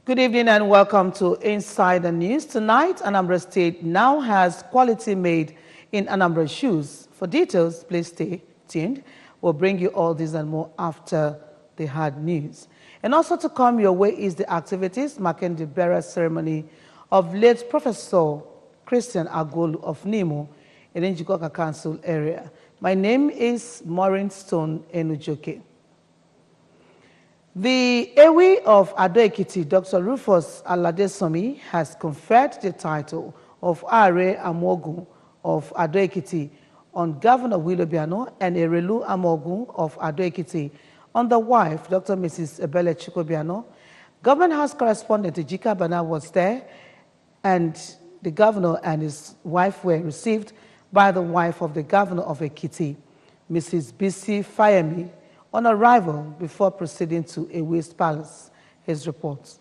Good evening and welcome to Inside the News. Tonight, Anambra State now has quality made in Anambra shoes. For details, please stay tuned. We'll bring you all this and more after the hard news. And also to come your way is the activities marking the burial ceremony of late Professor Christian Agolu of Nimo in Njikoka Council area. My name is Maureen Stone Enujoke. The Ewi of Ado-Ekiti, Dr. Rufus Aladesomi, has conferred the title of Are Amogun of Ado-Ekiti on Governor Willie Obiano and Erelu Amogun of Ado-Ekiti on the wife, Dr. Mrs. Ebele Chukwuobiano. Government House correspondent Ejika Bana was there, and the governor and his wife were received by the wife of the governor of Ekiti, Mrs. BC Fayemi, on arrival before proceeding to Ewi's palace. His reports.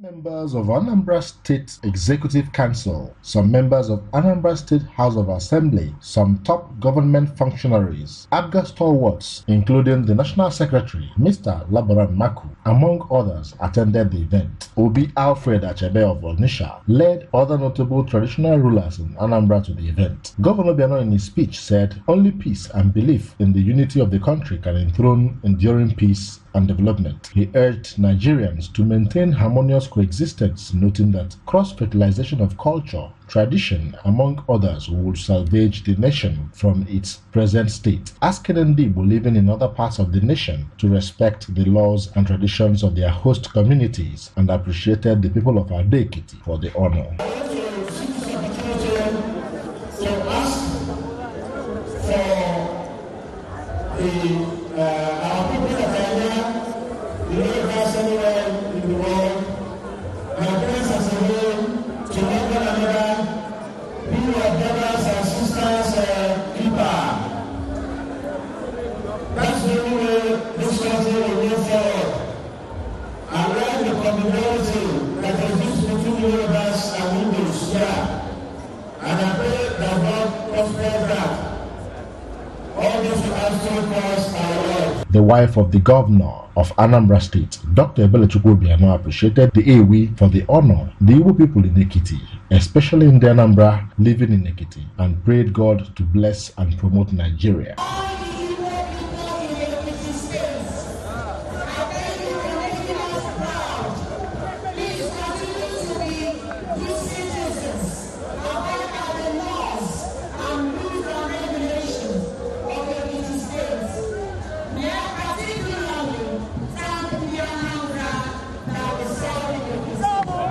Members of Anambra State Executive Council, some members of Anambra State House of Assembly, some top government functionaries, ABGA stalwarts, including the National Secretary, Mr. Labaran Maku, among others, attended the event. Obi Alfred Achebe of Onitsha led other notable traditional rulers in Anambra to the event. Governor Obiano in his speech said, "Only peace and belief in the unity of the country can enthrone enduring peace and development." He urged Nigerians to maintain harmonious coexistence, noting that cross-fertilization of culture, tradition, among others, would salvage the nation from its present state, asking Ndibo living in other parts of the nation to respect the laws and traditions of their host communities, and appreciated the people of Ado-Ekiti for the honor. That's the only way this country will move forward. I like the commonality that exists between Yorubas and Hindus here. And I pray that God prosper that. All this will actually cause our life. The wife of the governor of Anambra State, Dr. Ebele Chukwuobiano, appreciated the Ewi for the honor the Igbo people in Ekiti, especially in the Anambra living in Ekiti, and prayed God to bless and promote Nigeria.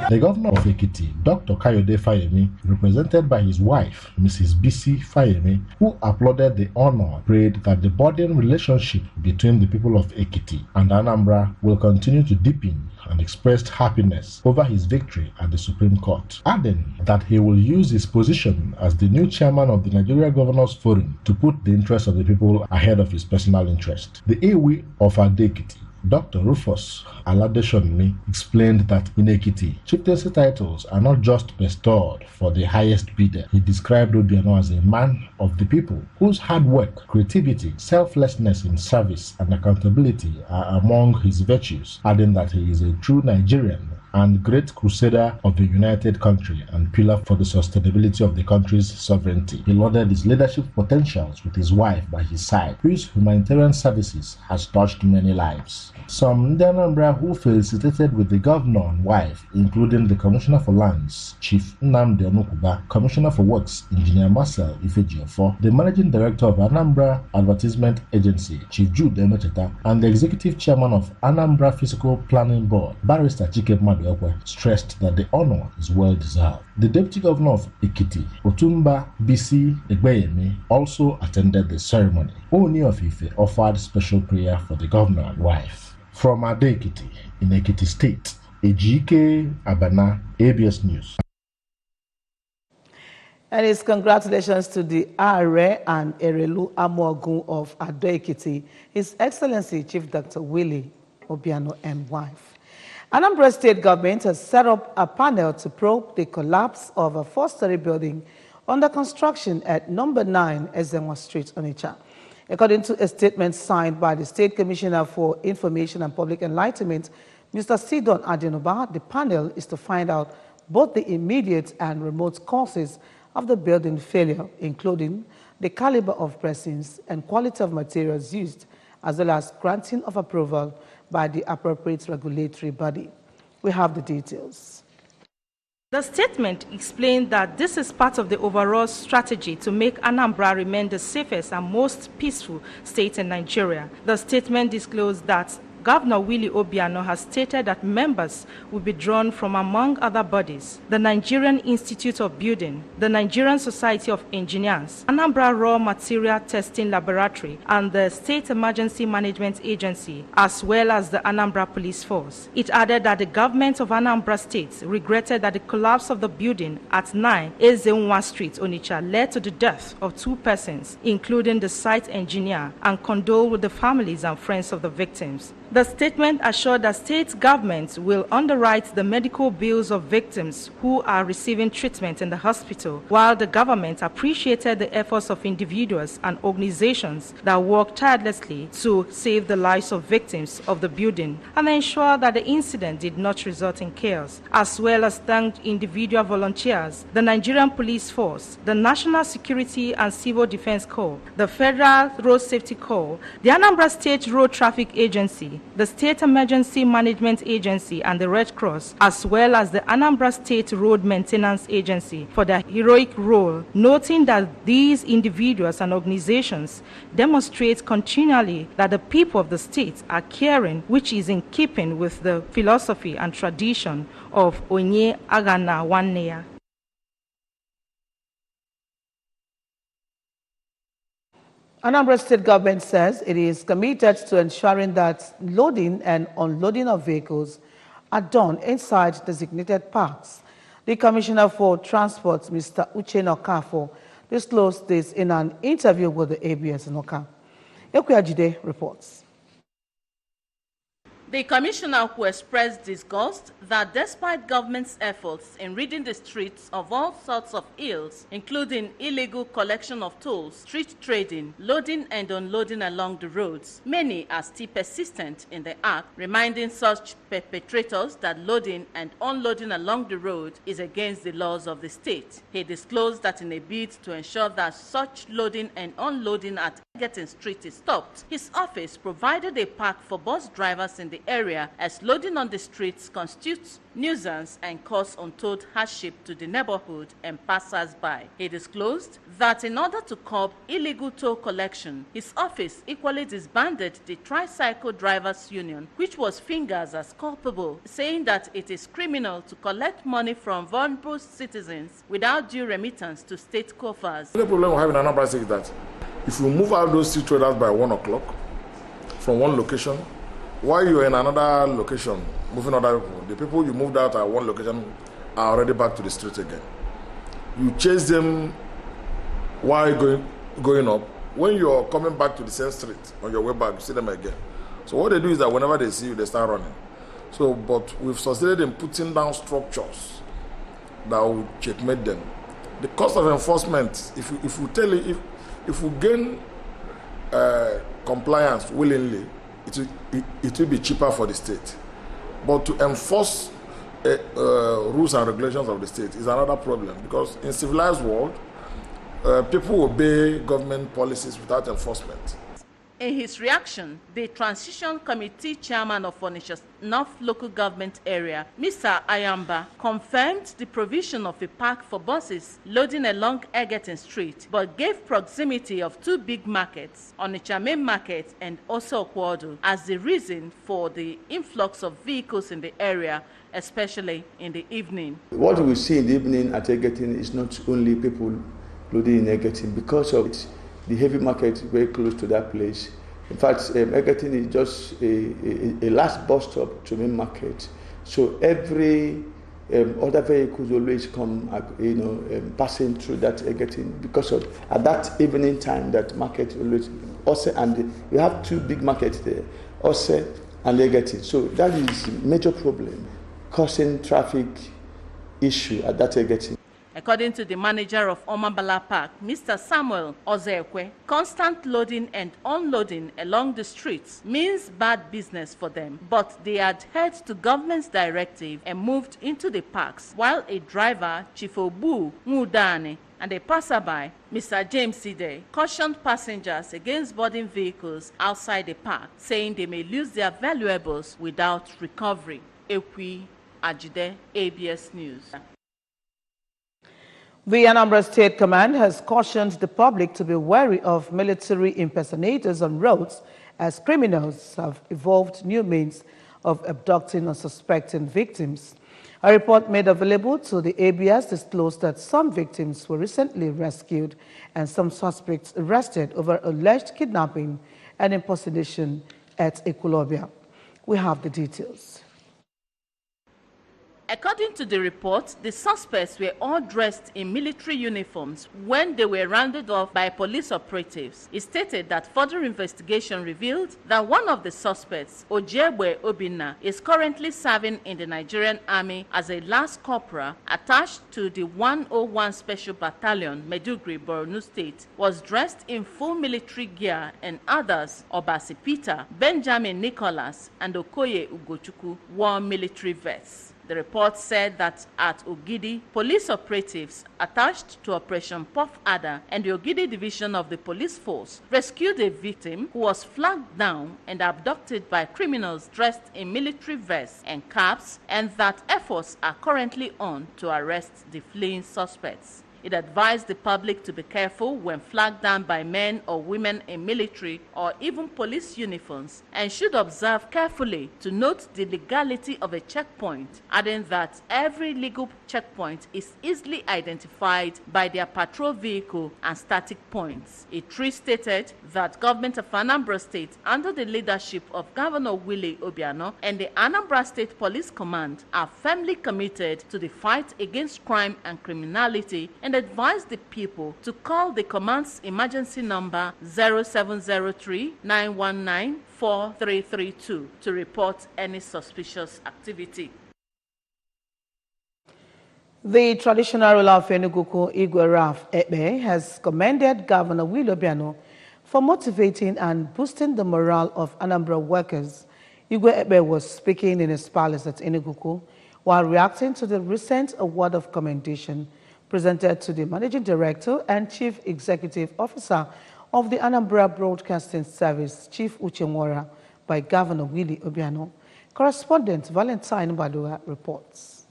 The governor of Ekiti, Dr. Kayode Fayemi, represented by his wife, Mrs. BC Fayemi, who applauded the honor, prayed that the budding relationship between the people of Ekiti and Anambra will continue to deepen, and expressed happiness over his victory at the Supreme Court, adding that he will use his position as the new chairman of the Nigeria Governors Forum to put the interests of the people ahead of his personal interest. The Ewi of Ado-Ekiti, Dr. Rufus Aladesomi, explained that in Ekiti, chieftaincy titles are not just bestowed for the highest bidder. He described Obiano as a man of the people whose hard work, creativity, selflessness in service, and accountability are among his virtues, adding that he is a true Nigerian and great crusader of the united country and pillar for the sustainability of the country's sovereignty. He lauded his leadership potentials with his wife by his side, whose humanitarian services has touched many lives. Some in Anambra who felicitated with the governor and wife, including the Commissioner for Lands, Chief Nnamdi Onukuba, Commissioner for Works, Engineer Marcel Ifejiofo, the Managing Director of Anambra Advertisement Agency, Chief Jude Emecheta, and the Executive Chairman of Anambra Physical Planning Board, Barrister Chike Maduekwe, stressed that the honor is well deserved. The Deputy Governor of Ekiti, Otumba BC Egbeyemi, also attended the ceremony. Oni of Ife offered special prayer for the governor and wife. From Ado-Ekiti in Ekiti State, Ejike Abana, ABS News. And it's congratulations to the Are and Erelu Amogun of Ado-Ekiti, His Excellency Chief Dr. Willie Obiano and wife. Anambra State government has set up a panel to probe the collapse of a four-story building under construction at number 9 Ezenwa Street, Onitsha. According to a statement signed by the State Commissioner for Information and Public Enlightenment, Mr. Sidon Adenoba, the panel is to find out both the immediate and remote causes of the building failure, including the caliber of pressings and quality of materials used, as well as granting of approval by the appropriate regulatory body. We have the details. The statement explained that this is part of the overall strategy to make Anambra remain the safest and most peaceful state in Nigeria. The statement disclosed that Governor Willie Obiano has stated that members will be drawn from, among other bodies, the Nigerian Institute of Building, the Nigerian Society of Engineers, Anambra Raw Material Testing Laboratory, and the State Emergency Management Agency, as well as the Anambra Police Force. It added that the government of Anambra State regretted that the collapse of the building at 9 Ezenwa Street, Onitsha, led to the death of 2 persons, including the site engineer, and condoled with the families and friends of the victims. The statement assured that state governments will underwrite the medical bills of victims who are receiving treatment in the hospital, while the government appreciated the efforts of individuals and organizations that work tirelessly to save the lives of victims of the building and ensure that the incident did not result in chaos, as well as thanked individual volunteers, the Nigerian Police Force, the National Security and Civil Defense Corps, the Federal Road Safety Corps, the Anambra State Road Traffic Agency, the State Emergency Management Agency, and the Red Cross, as well as the Anambra State Road Maintenance Agency for their heroic role, noting that these individuals and organizations demonstrate continually that the people of the state are caring, which is in keeping with the philosophy and tradition of Onye Agana Nwanne. Anambra State government says it is committed to ensuring that loading and unloading of vehicles are done inside designated parks. The Commissioner for Transport, Mr. Uchenna Okafor, disclosed this in an interview with the ABS in Oka. Ekwajide reports. The commissioner, who expressed disgust that despite government's efforts in ridding the streets of all sorts of ills, including illegal collection of tolls, street trading, loading and unloading along the roads, many are still persistent in the act, reminding such perpetrators that loading and unloading along the road is against the laws of the state. He disclosed that in a bid to ensure that such loading and unloading at Egerton Street is stopped, his office provided a park for bus drivers in the area, as loading on the streets constitutes nuisance and cause untold hardship to the neighborhood and passers-by. He disclosed that in order to curb illegal toll collection, his office equally disbanded the Tricycle Drivers Union, which was fingered as culpable, saying that it is criminal to collect money from vulnerable citizens without due remittance to state coffers. The problem we have in Anambra is that if you move out those street traders by 1 o'clock from one location, while you're in another location, moving other people, the people you moved out at one location are already back to the street again. You chase them while going up. When you're coming back to the same street, on your way back, you see them again. So what they do is that whenever they see you, they start running. So, but we've succeeded in putting down structures that will checkmate them. The cost of enforcement, if we gain compliance willingly, it will be cheaper for the state. But to enforce rules and regulations of the state is another problem, because in civilized world, people obey government policies without enforcement. In his reaction, the Transition Committee Chairman of Onitsha North Local Government Area, Mr. Anambra, confirmed the provision of a park for buses loading along Egerton Street, but gave proximity of 2 big markets, Onitsha Main Market and also Okwodo, as the reason for the influx of vehicles in the area, especially in the evening. What we see in the evening at Egerton is not only people loading in Egerton, because of the heavy market very close to that place. In fact, Egerton is just a last bus stop to Main Market. So every other vehicles always come, passing through that Egerton, because of at that evening time that market always also, and we have 2 big markets there, Ose and Egerton. So that is a major problem, causing traffic issue at that Egerton. According to the manager of Omabala Park, Mr. Samuel Ozekwe, constant loading and unloading along the streets means bad business for them, but they adhered to government's directive and moved into the parks, while a driver, Chief Obu Ngudane, and a passerby, Mr. James Side, cautioned passengers against boarding vehicles outside the park, saying they may lose their valuables without recovery. Ekwi Ajide, ABS News. The Anambra State Command has cautioned the public to be wary of military impersonators on roads, as criminals have evolved new means of abducting unsuspecting victims. A report made available to the ABS disclosed that some victims were recently rescued and some suspects arrested over alleged kidnapping and impersonation at Ekulobia. We have the details. According to the report, the suspects were all dressed in military uniforms when they were rounded off by police operatives. It stated that further investigation revealed that one of the suspects, Ojebwe Obinna, is currently serving in the Nigerian Army as a last corporal attached to the 101 Special Battalion, Meduguri, Borno State, was dressed in full military gear, and others, Obasi Peter, Benjamin Nicholas, and Okoye Ugochukwu, wore military vests. The report said that at Ogidi, police operatives attached to Operation Puff Adder and the Ogidi division of the police force rescued a victim who was flagged down and abducted by criminals dressed in military vests and caps, and that efforts are currently on to arrest the fleeing suspects. It advised the public to be careful when flagged down by men or women in military or even police uniforms, and should observe carefully to note the legality of a checkpoint, adding that every legal checkpoint is easily identified by their patrol vehicle and static points. It restated that government of Anambra State, under the leadership of Governor Willie Obiano and the Anambra State Police Command, are firmly committed to the fight against crime and criminality, and advise the people to call the command's emergency number 0703-919-4332 to report any suspicious activity. The traditional ruler of Enugu, Igwe Raf Ekpe, has commended Governor Willie Obiano for motivating and boosting the morale of Anambra workers. Igwe Ekpe was speaking in his palace at Enugu while reacting to the recent award of commendation presented to the Managing Director and Chief Executive Officer of the Anambra Broadcasting Service, Chief Uchenwara, by Governor Willie Obiano. Correspondent Valentine Badua reports.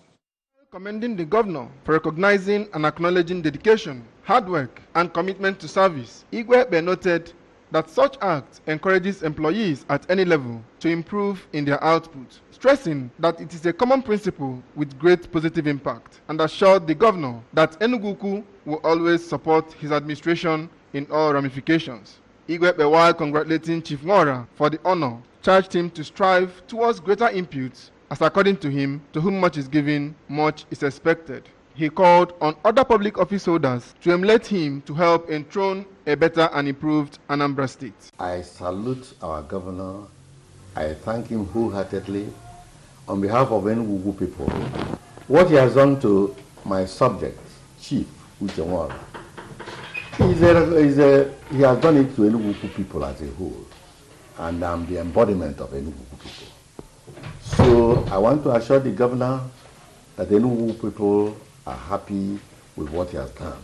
Commending the governor for recognizing and acknowledging dedication, hard work, and commitment to service, Igwe Ekpe noted that such act encourages employees at any level to improve in their output, stressing that it is a common principle with great positive impact, and assured the governor that Enugu will always support his administration in all ramifications. Igwe Ekpe, while congratulating Chief Ngora for the honor, charged him to strive towards greater inputs, as according to him, to whom much is given, much is expected. He called on other public office holders to emulate him to help enthrone a better and improved Anambra State. I salute our governor. I thank him wholeheartedly on behalf of Enugu people. What he has done to my subject, Chief Uchenwara, he has done it to Enugu people as a whole, and I'm the embodiment of Enugu people. So I want to assure the governor that the Enugu people are happy with what he has done.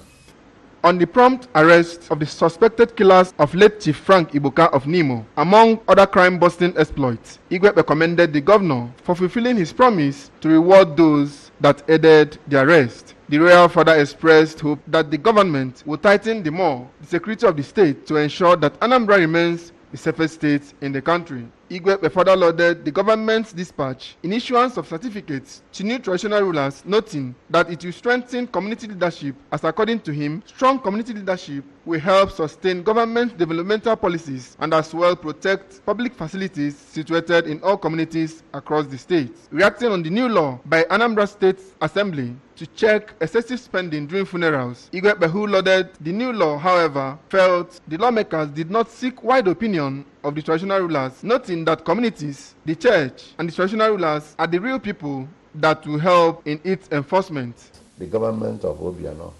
On the prompt arrest of the suspected killers of late Chief Frank Ibuka of Nimo, among other crime-busting exploits, Igwe commended the governor for fulfilling his promise to reward those that aided the arrest. The royal father expressed hope that the government will tighten the more the security of the state to ensure that Anambra remains the safest state in the country. Igwe further lauded the government's dispatch in issuance of certificates to new traditional rulers, noting that it will strengthen community leadership, as according to him, strong community leadership will help sustain government developmental policies and as well protect public facilities situated in all communities across the state. Reacting on the new law by Anambra State Assembly to check excessive spending during funerals, Igwe, who lauded the new law, however, felt the lawmakers did not seek wide opinion of the traditional rulers, noting that communities, the church, and the traditional rulers are the real people that will help in its enforcement. the government of Obiano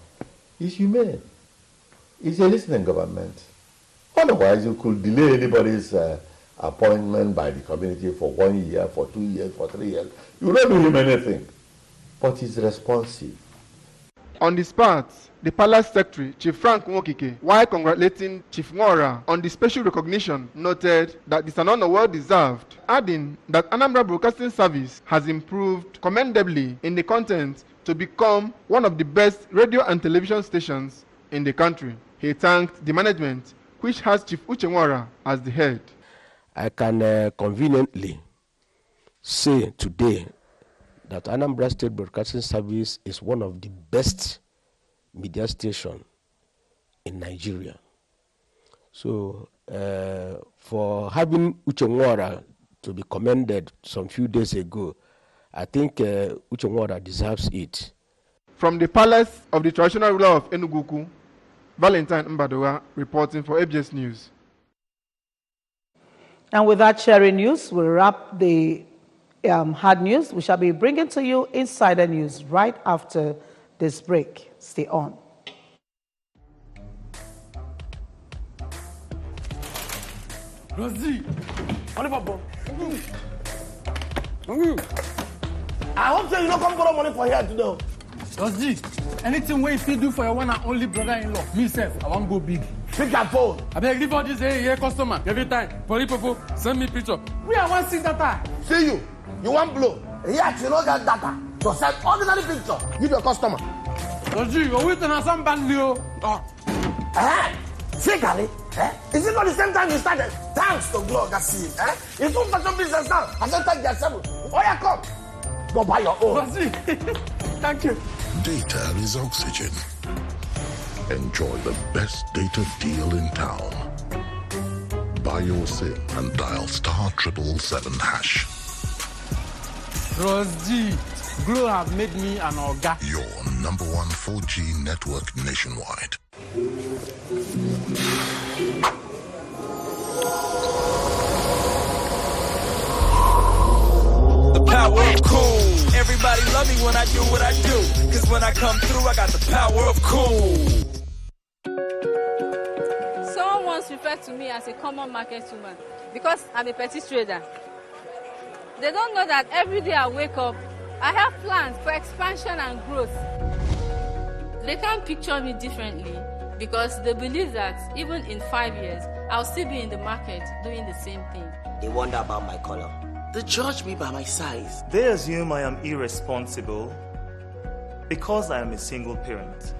is humane. It's a listening government. Otherwise, you could delay anybody's appointment by the community for 1 year, for 2 years, for 3 years. You don't do him anything. But he's responsive. On this part, the Palace Secretary, Chief Frank Nwokike, while congratulating Chief Ngora on the special recognition, noted that this is an honor well deserved, adding that Anambra Broadcasting Service has improved commendably in the content to become one of the best radio and television stations in the country. He thanked the management, which has Chief Uche Ngora as the head. I can conveniently say today that Anambra State Broadcasting Service is one of the best media stations in Nigeria. So for having Uche Ngora to be commended some few days ago, I think Uche Ngora deserves it. From the palace of the traditional ruler of Enugu, Valentine Mbadowa reporting for FJS News. And with that sharing news, we'll wrap the hard news. We shall be bringing to you insider news right after this break. Stay on. Rosie, I hope so you don't come borrow money for here today. Rosie, anything we fit do for your one and only brother-in-law, me self, I want go big. Pick your phone. I beg leave all this here customer every time. For people, send me picture. We are one see data. See you. You want blow? Here you don't get data. So send ordinary picture. Give your customer. Rosie, you're waiting on some band new. See, Gary, is it not the same time you started? Thanks to God, that's it. It's all fashion business now. I said, take your seven. Oh, yeah, come. Go buy your own. Thank you. Data is oxygen. Enjoy the best data deal in town. Buy your SIM and dial *777#. Rosie, Glow have made me an orga. Your #1 4G network nationwide. The power of cool. Everybody love me when I do what I do. Cause when I come through, I got the power of cool. Someone once referred to me as a common market woman because I'm a petty trader. They don't know that every day I wake up, I have plans for expansion and growth. They can't picture me differently because they believe that even in 5 years, I'll still be in the market doing the same thing. They wonder about my color. They judge me by my size. They assume I am irresponsible because I am a single parent.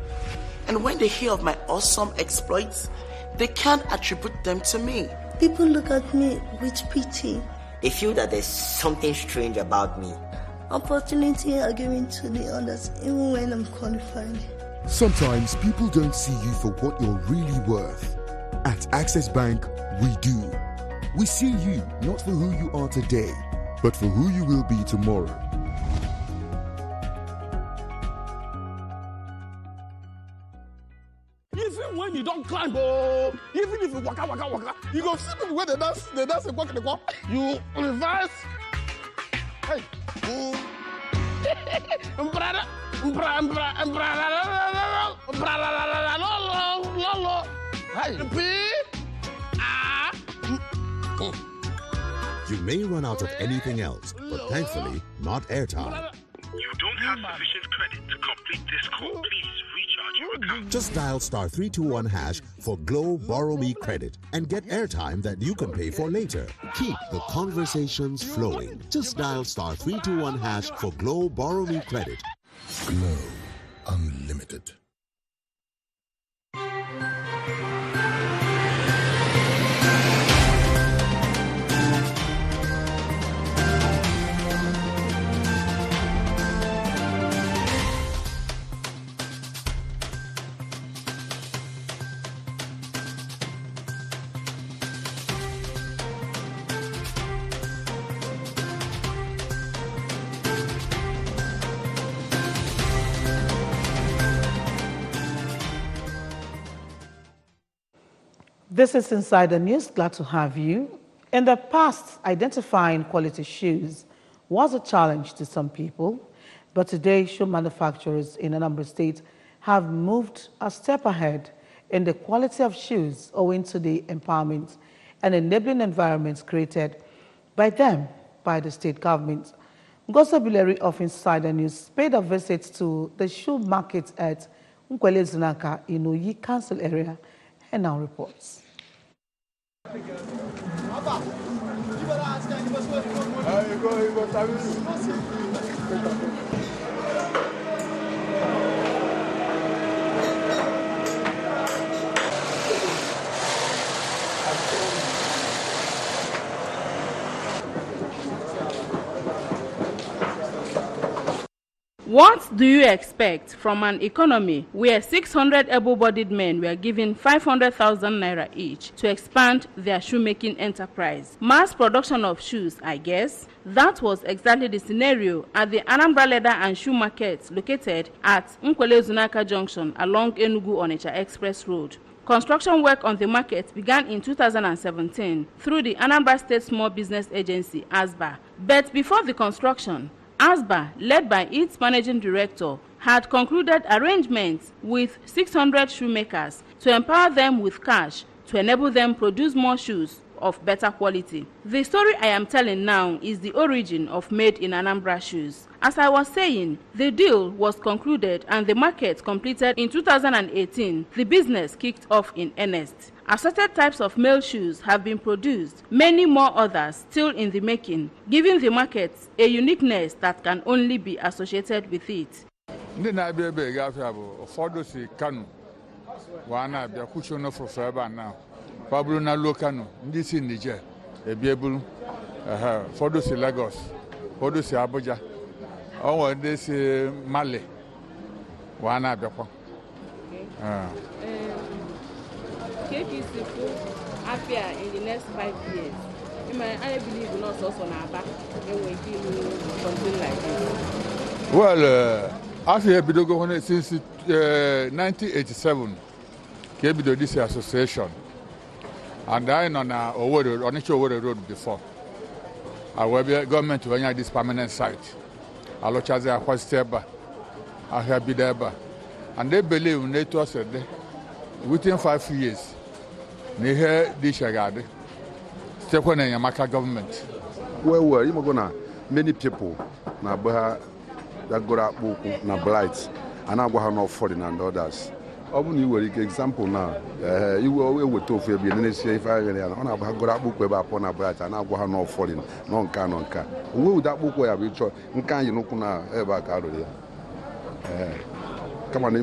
And when they hear of my awesome exploits, they can't attribute them to me. People look at me with pity. They feel that there's something strange about me. Opportunity are given to the others even when I'm qualified. Sometimes people don't see you for what you're really worth. At Access Bank, we do. We see you not for who you are today, but for who you will be tomorrow. Even when you don't climb, even if you waka, you go see people where they dance a walk. You reverse. Hey. You may run out of anything else, but thankfully, not airtime. You don't have sufficient credit to complete this call. Please recharge your account. Just dial *321# for Glow Borrow Me Credit and get airtime that you can pay for later. Keep the conversations flowing. Just dial *321# for Glow Borrow Me Credit. Glow Unlimited. This is Insider News. Glad to have you. In the past, identifying quality shoes was a challenge to some people. But today, shoe manufacturers in Anambra State have moved a step ahead in the quality of shoes owing to the empowerment and enabling environments created by them, by the state government. Ngoso Bileri of Insider News paid a visit to the shoe market at Nkwele Zunaka in Oyi Council area and now reports. What do you expect from an economy where 600 able-bodied men were given 500,000 naira each to expand their shoemaking enterprise? Mass production of shoes, I guess. That was exactly the scenario at the Anambra Leather and Shoe Market located at Nkwele Zunaka Junction along Enugu-Onitsha Express Road. Construction work on the market began in 2017 through the Anambra State Small Business Agency, ASBA. But before the construction, ASBA, led by its managing director, had concluded arrangements with 600 shoemakers to empower them with cash to enable them produce more shoes of better quality. The story I am telling now is the origin of Made in Anambra shoes. As I was saying, the deal was concluded and the market completed in 2018. The business kicked off in earnest. Assorted types of male shoes have been produced, many more others still in the making, giving the market a uniqueness that can only be associated with it. Ndị na-abịa ebe ga-afịa bụ ụfọdụ si Kano wa na-abịa kwuchi ono fụrụ ebe a na kwaburu na luo Kano ndị si Niger ebieburu ụfọdụ si Lagos ụfọdụ si Abuja ọnwa ndị si Mali wa na-abịakwa. Afia in the next 5 years, I believe will not also Naba something like this. Well, Afia Bidogo since 1987, Kebido this association, and I on Onitsha Road before. I will be government to run this permanent site. I look as a Hosteba, I have been there, and they believe they told within 5 years. Nehe Dishagade, Stephen and Yamaka government. Well, you gonna many people na that go up na blight, and I go have no foreign and others. Often you will example now. You will with two for being if I on a go up book upon a bright, and I go have no foreign, non can. Who that book where we try, can you know kuna ever carry? Come on,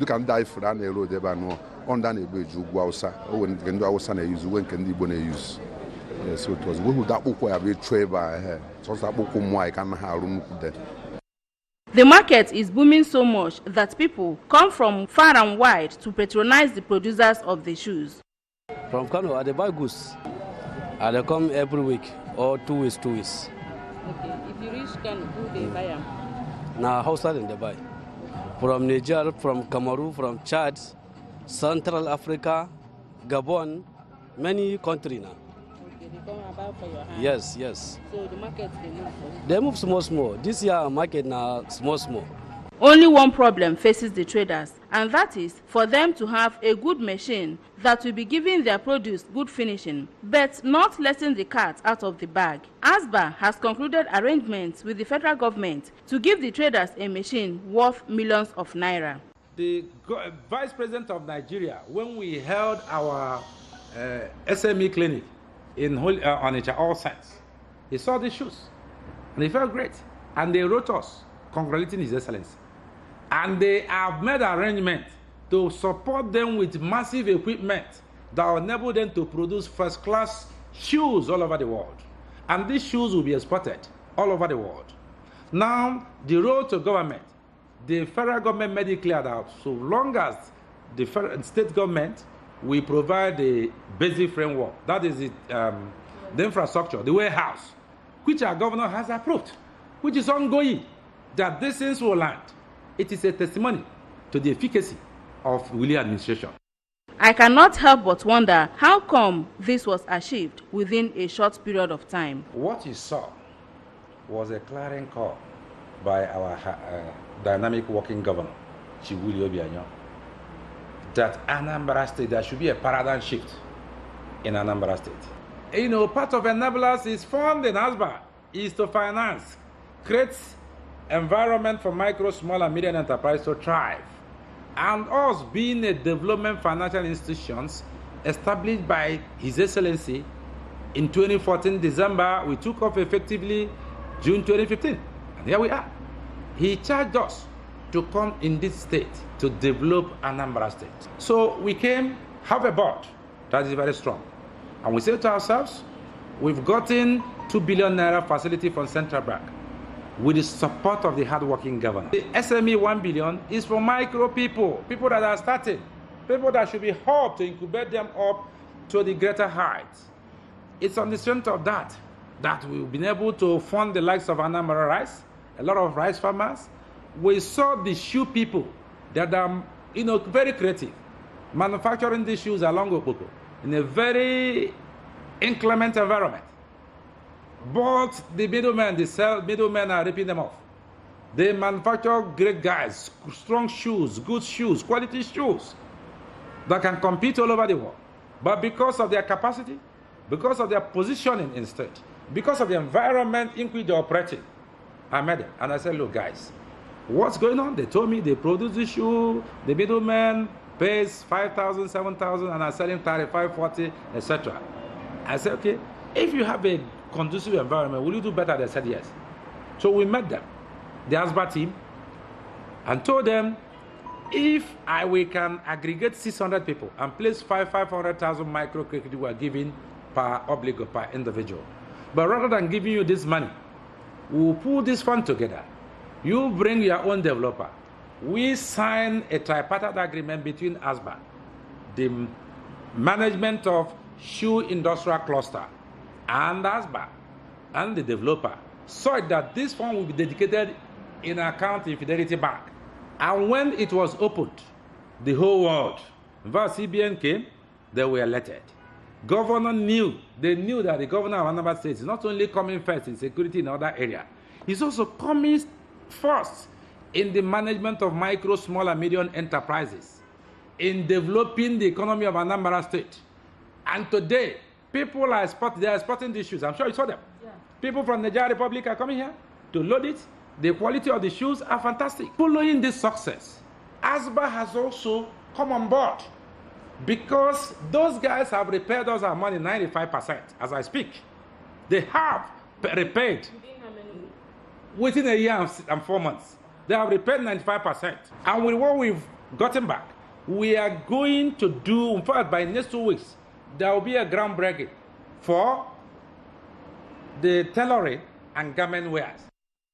you can die for that road ever no. Under the bridge, when can do our son use when can the use. So it was we that book where we trade by so that book more I can have room there. The market is booming so much that people come from far and wide to patronize the producers of the shoes. From Kano, they buy goods. They come every week or 2 weeks. Okay, if you reach Kano, who they buy them? Now, Hausa they buy. From Niger, from Cameroon, from Chad, Central Africa, Gabon, many countries now. Okay, they come about for your hand. Yes. So the market they move. They move small. This year market now small. Only one problem faces the traders, and that is for them to have a good machine that will be giving their produce good finishing, but not letting the cat out of the bag. ASBA has concluded arrangements with the federal government to give the traders a machine worth millions of naira. The Vice President of Nigeria, when we held our SME clinic in Onitsha All Saints, he saw the shoes and he felt great. And they wrote us congratulating His Excellency. And they have made arrangements to support them with massive equipment that will enable them to produce first-class shoes all over the world. And these shoes will be exported all over the world. Now, the road to government, the federal government made it clear that so long as the state government will provide the basic framework, that is the infrastructure, the warehouse, which our governor has approved, which is ongoing, that these things will land. It is a testimony to the efficacy of Willie administration. I cannot help but wonder how come this was achieved within a short period of time. What you saw was a clarion call by our dynamic working governor, Chiwili Obianyo, that Anambra State, there should be a paradigm shift in Anambra State. You know, part of enablers is funding ASBA, is to finance, create environment for micro, small, and medium enterprise to thrive. And us being a development financial institutions established by His Excellency in 2014 December, we took off effectively June 2015. And here we are. He charged us to come in this state to develop Anambra State. So we came, have a board that is very strong. And we said to ourselves, we've gotten 2 billion naira facility from Central Bank with the support of the hardworking governor. The SME 1 billion is for micro people, people that are starting, people that should be helped to incubate them up to the greater heights. It's on the strength of that we've been able to fund the likes of Anambra Rice, a lot of rice farmers. We saw the shoe people that are, very creative, manufacturing these shoes along Okpoko in a very inclement environment. But the middlemen are ripping them off. They manufacture great guys, strong shoes, good shoes, quality shoes that can compete all over the world. But because of their capacity, because of their positioning in state, because of the environment in which they're operating, I met them and I said, look guys, what's going on? They told me they produce the shoe, the middleman pays 5,000, 7,000 and are selling 35, 40, etc. I said, okay, if you have a conducive environment, will you do better? They said yes. So we met them, the ASBA team, and told them, if we can aggregate 600 people and place 500,000 microcredit we are giving per obligor, per individual. But rather than giving you this money, we'll pull this fund together. You bring your own developer. We sign a tripartite agreement between ASBA, the management of shoe industrial cluster, and ASBA, and the developer, so that this fund will be dedicated in account in Fidelity Bank. And when it was opened, the whole world, in fact, CBN came, they were elected. Governor knew that the governor of Anambra State is not only coming first in security in other areas, he's also coming first in the management of micro, small, and medium enterprises, in developing the economy of Anambra State. And today, people are exporting these shoes. I'm sure you saw them. Yeah. People from Nigeria Republic are coming here to load it. The quality of the shoes are fantastic. Following this success, ASBA has also come on board because those guys have repaid us our money 95% as I speak. They have repaid within a year and 4 months. They have repaid 95%. And with what we've gotten back, we are going to do, in fact, by next 2 weeks, there will be a groundbreaking for the tailoring and garment wares.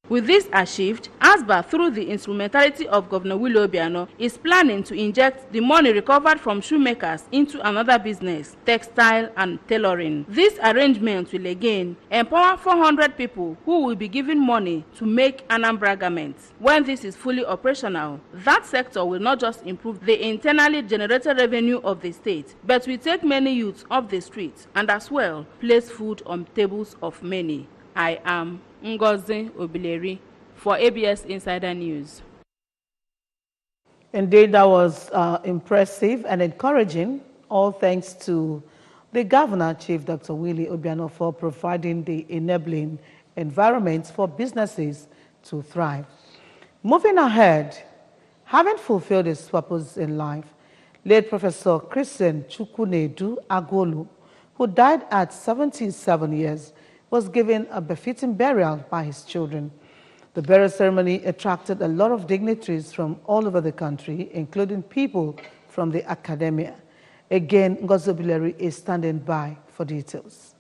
With this achieved, ASBA, through the instrumentality of Governor Willie Obiano, is planning to inject the money recovered from shoemakers into another business, textile and tailoring. This arrangement will again empower 400 people who will be given money to make Anambra garments. When this is fully operational, that sector will not just improve the internally generated revenue of the state, but will take many youths off the streets and as well place food on tables of many. I am Ngozi Obileri for ABS Insider News. Indeed, that was impressive and encouraging, all thanks to the Governor, Chief Dr. Willie Obiano, for providing the enabling environment for businesses to thrive. Moving ahead, having fulfilled his purpose in life, late Professor Christian Chukwunedu Agolu, who died at 77 years, was given a befitting burial by his children. The burial ceremony attracted a lot of dignitaries from all over the country, including people from the academia. Again, Ngozi Obileri is standing by for details.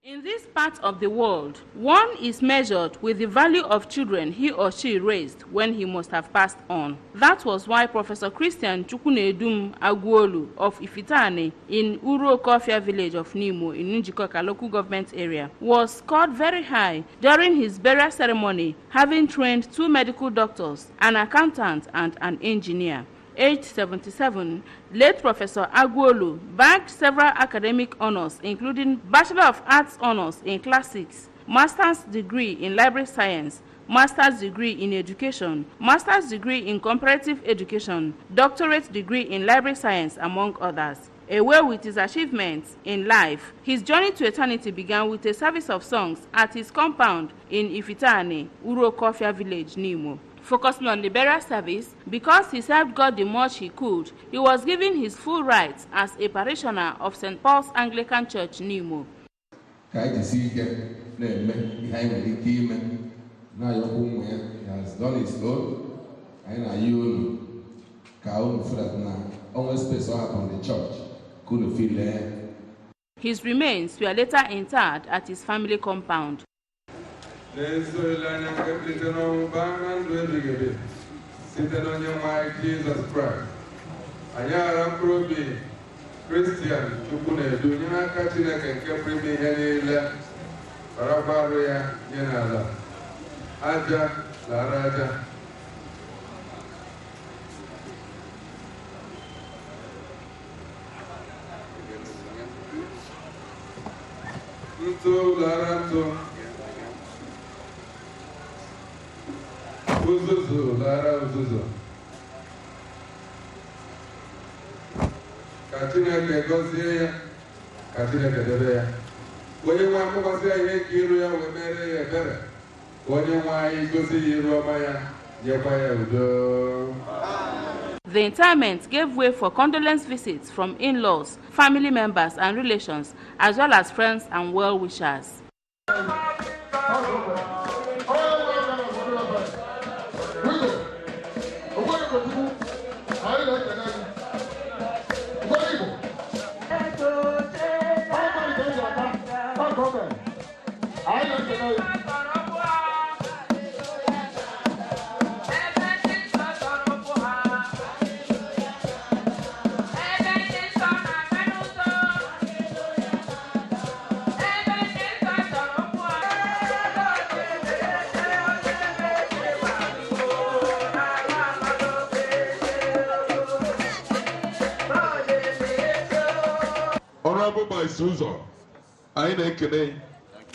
In this part of the world, one is measured with the value of children he or she raised when he must have passed on. That was why Professor Christian Chukwunedum Agwolu of Ifitane in Urokofia village of Nimo in Njikoka local government area was scored very high during his burial ceremony, having trained 2 medical doctors, an accountant and an engineer. Aged 77, late Professor Agwolu bagged several academic honors, including Bachelor of Arts honors in Classics, Master's degree in Library Science, master's degree in education, master's degree in comparative education, doctorate degree in library science, among others. Aware with his achievements in life, his journey to eternity began with a service of songs at his compound in Ifitane, Urokofia village, Nimo. Focusing on the burial service, because he served God the much he could, he was given his full rights as a parishioner of St. Paul's Anglican Church, Nimo. He has done his own, and you always space on the church. Couldn't feel there. His remains were later interred at his family compound. Jesus Christ. Christian, Aja, la Raja. Laranto. Uzuzu, Lara Uzuzu. Katina Kegosia, Katina Kedea. When you want to say, Kiria, we marry a better. The interment gave way for condolence visits from in-laws, family members and relations, as well as friends and well-wishers. Honorable by Susan, I nekene.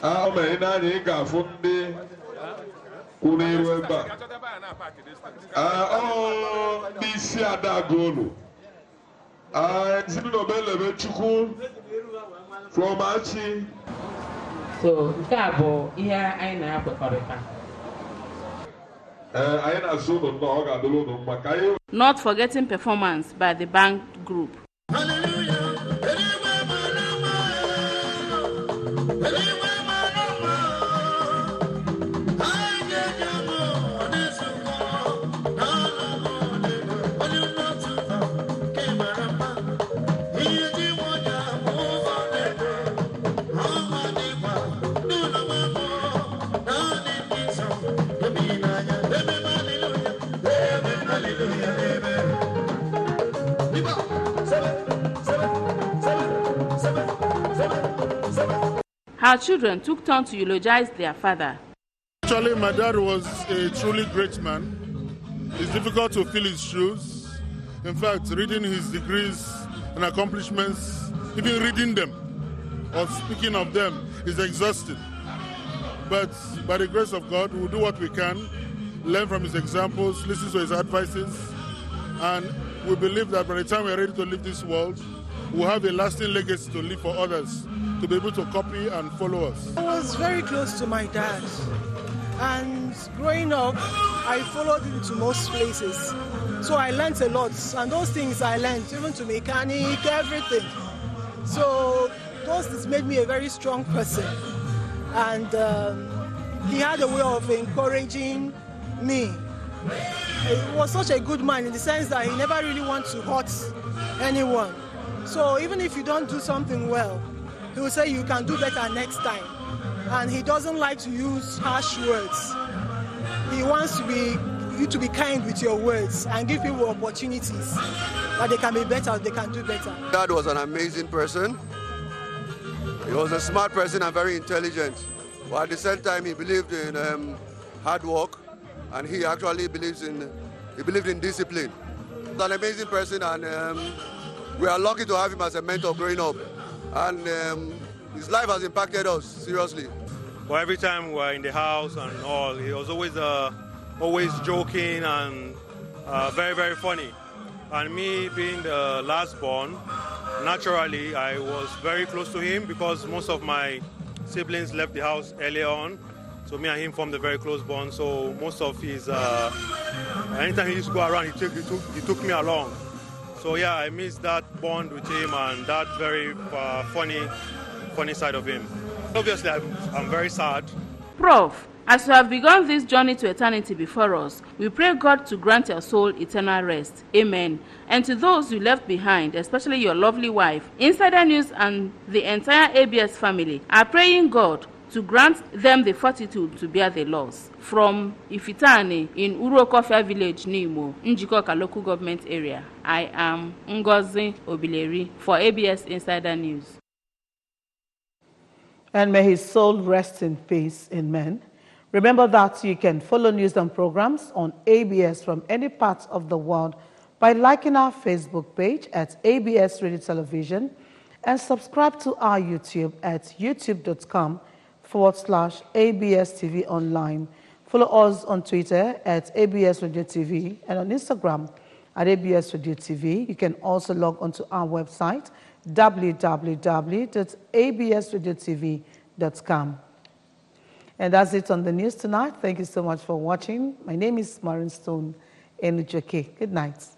I may not Funde Kuneba. Oh, this Adagolo. I Zinobele Chuku from Achi. So, Gabo, here I know Corrica. Not forgetting performance by the band group. Her children took turn to eulogize their father. Actually, my dad was a truly great man. It's difficult to fill his shoes. In fact, reading his degrees and accomplishments, even reading them or speaking of them is exhausting. But by the grace of God, we'll do what we can, learn from his examples, listen to his advices, and we believe that by the time we're ready to leave this world, we'll have a lasting legacy to leave for others to be able to copy and follow us. I was very close to my dad, and growing up, I followed him to most places. So I learned a lot, and those things I learned, even to mechanic, everything. So those things made me a very strong person, and he had a way of encouraging me. He was such a good man in the sense that he never really wants to hurt anyone. So even if you don't do something well, he will say you can do better next time. And he doesn't like to use harsh words. He wants you to be kind with your words and give people opportunities that they can be better, they can do better. Dad was an amazing person. He was a smart person and very intelligent. But at the same time, he believed in hard work, and he actually believed in discipline. He's an amazing person, and we are lucky to have him as a mentor growing up. And his life has impacted us, seriously. But every time we were in the house and all, he was always joking and very, very funny. And me being the last born, naturally, I was very close to him because most of my siblings left the house earlier on. So me and him formed a very close bond. So most of his, anytime he used to go around, he took me along. So yeah, I miss that bond with him and that very funny side of him. Obviously, I'm very sad. Prof, as you have begun this journey to eternity before us, we pray God to grant your soul eternal rest. Amen. And to those you left behind, especially your lovely wife, Insider News and the entire ABS family are praying God to grant them the fortitude to bear the loss. From Ifitani in Urokofia village, Nimo, Njikoka local government area, I am Ngozi Obileri for ABS Insider News. And may his soul rest in peace. Amen. Remember that you can follow news and programs on ABS from any part of the world by liking our Facebook page at ABS Radio Television and subscribe to our YouTube at youtube.com/ABS TV Online. Follow us on Twitter at ABS Radio TV and on Instagram at ABS Radio TV. You can also log onto our website www.absradiotv.com. And that's it on the news tonight. Thank you so much for watching. My name is Maureen Stone Enujoke. Good night.